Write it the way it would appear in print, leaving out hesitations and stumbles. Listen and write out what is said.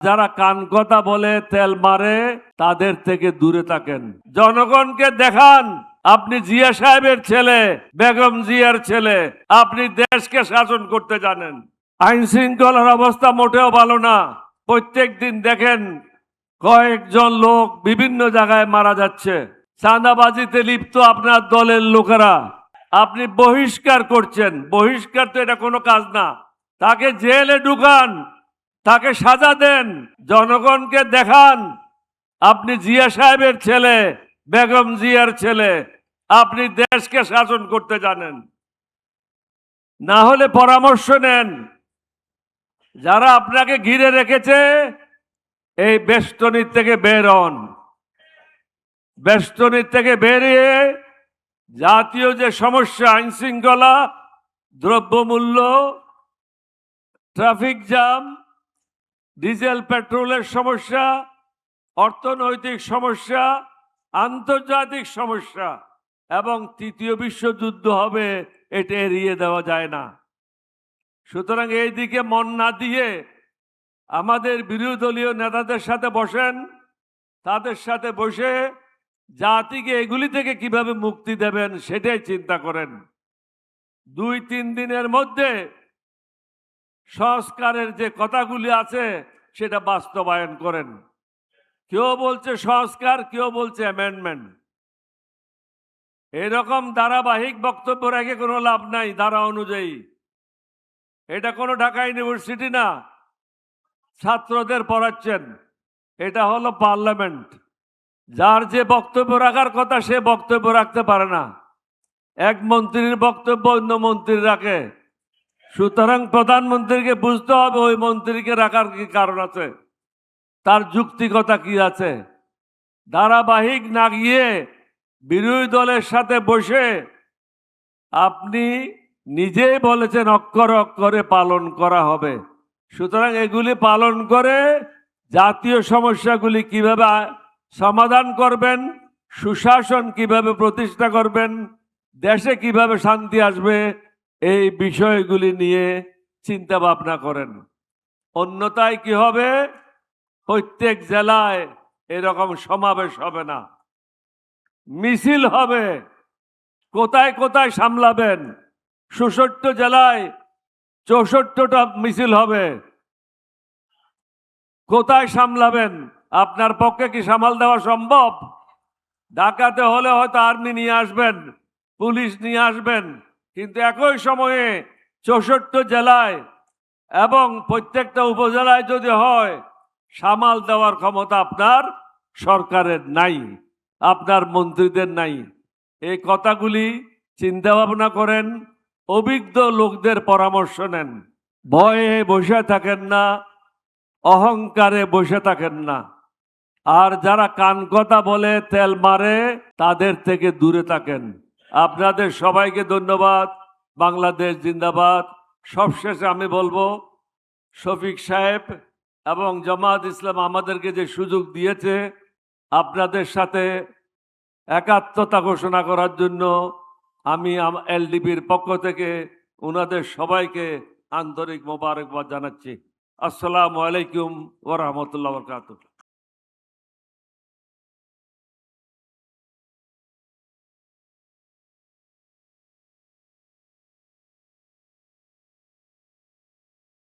যারা কান কথা বলে তেল মারে তাদের থেকে দূরে থাকেন। জনগণকে দেখান আপনি জিয়া সাহেবের ছেলে, বেগম জিয়ার ছেলে, আপনি দেশকে শাসন করতে জানেন। আইন শৃঙ্খলার অবস্থা মোটেও ভালো না। প্রত্যেক দিন দেখেন কয়েকজন লোক বিভিন্ন জায়গায় মারা যাচ্ছে। চাঁদাবাজিতে লিপ্ত আপনার দলের লোকেরা। আপনি বহিষ্কার করছেন। বহিষ্কার তো এটা কোনো কাজ না। তাকে জেলে ঢুকান, তাকে সাজা দেন, জনগণকে দেখান আপনি জিয়া সাহেবের ছেলে, বেগম জিয়ার ছেলে, আপনি দেশকে শাসন করতে জানেন। না হলে পরামর্শ নেন। যারা আপনাকে ঘিরে রেখেছে এই বেষ্টনী থেকে বের হন। বেষ্টনী থেকে বেরিয়ে জাতীয় যে সমস্যা, আইন শৃঙ্খলা, দ্রব্যমূল্য, ট্রাফিক জ্যাম, ডিজেল পেট্রোলের সমস্যা, অর্থনৈতিক সমস্যা, আন্তর্জাতিক সমস্যা এবং তৃতীয় বিশ্বযুদ্ধ হবে, এটা এড়িয়ে দেওয়া যায় না। সুতরাং এই দিকে মন না দিয়ে আমাদের বিরোধী দলীয় নেতাদের সাথে বসেন। তাদের সাথে বসে জাতিকে এগুলি থেকে কিভাবে মুক্তি দেবেন সেটাই চিন্তা করেন। 2-3 দিনের মধ্যে সংস্কারের যে কথাগুলি আছে সেটা বাস্তবায়ন করেন। কেউ বলছে সংস্কার, কেউ বলছে অ্যামেন্ডমেন্ট। এরকম ধারাবাহিক বক্তব্য রেখে কোনো লাভ নাই। ধারা অনুযায়ী এটা কোনো ঢাকা ইউনিভার্সিটি না, ছাত্রদের পড়াচ্ছেন। এটা হলো পার্লামেন্ট। যার যে বক্তব্য রাখার কথা সে বক্তব্য রাখতে পারে না। এক মন্ত্রীর বক্তব্য অন্য মন্ত্রী রাখে। সুতরাং প্রধানমন্ত্রীকে বুঝতে হবে ওই মন্ত্রীকে রাখার কি কারণ আছে, তার যুক্তিকতা কি আছে। ধারাবাহিক না গিয়ে বিরোধী দলের সাথে বসে আপনি নিজেই বলেছেন অক্ষরে অক্ষরে পালন করা হবে। সুতরাং এগুলি পালন করে জাতীয় সমস্যাগুলি কিভাবে সমাধান করবেন, সুশাসন কিভাবে প্রতিষ্ঠা করবেন, দেশে কিভাবে শান্তি আসবে, এই বিষয়গুলি নিয়ে চিন্তা ভাবনা করেন। অন্যথায় কি হবে, প্রত্যেক জেলায় এরকম সমাবেশ হবে না, মিছিল হবে। কোথায় কোথায় সামলাবেন? 66 জেলায় 64টা মিছিল হবে। কোথায় সামলাবেন? আপনার পক্ষে কি সামাল দেওয়া সম্ভব? ঢাকাতে হলে হয়তো আর্মি নিয়ে আসবেন, পুলিশ নিয়ে আসবেন, কিন্তু একই সময়ে 64 জেলায় এবং প্রত্যেকটা উপজেলায় যদি হয়, সামাল দেওয়ার ক্ষমতা আপনার সরকারের নাই, আপনার মন্ত্রীদের নাই। এই কথাগুলি চিন্তা ভাবনা করেন, অভিজ্ঞ লোকদের পরামর্শ নেন। ভয়ে বসে থাকেন না, অহংকারে বসে থাকেন না। আর যারা কান কথা বলে তেল মারে তাদের থেকে দূরে থাকেন। আপনাদের সবাইকে ধন্যবাদ। বাংলাদেশ জিন্দাবাদ। সবশেষে আমি বলবো, শফিক সাহেব এবং জামাত ইসলাম আমাদেরকে যে সুযোগ দিয়েছে আপনাদের সাথে একাত্মতা ঘোষণা করার জন্য, আমি এলডিপির পক্ষ থেকে ওনাদের সবাইকে আন্তরিক মোবারকবাদ জানাচ্ছি। আসসালামু আলাইকুম ওয়া রাহমাতুল্লাহি ওয়া বারাকাতুহু।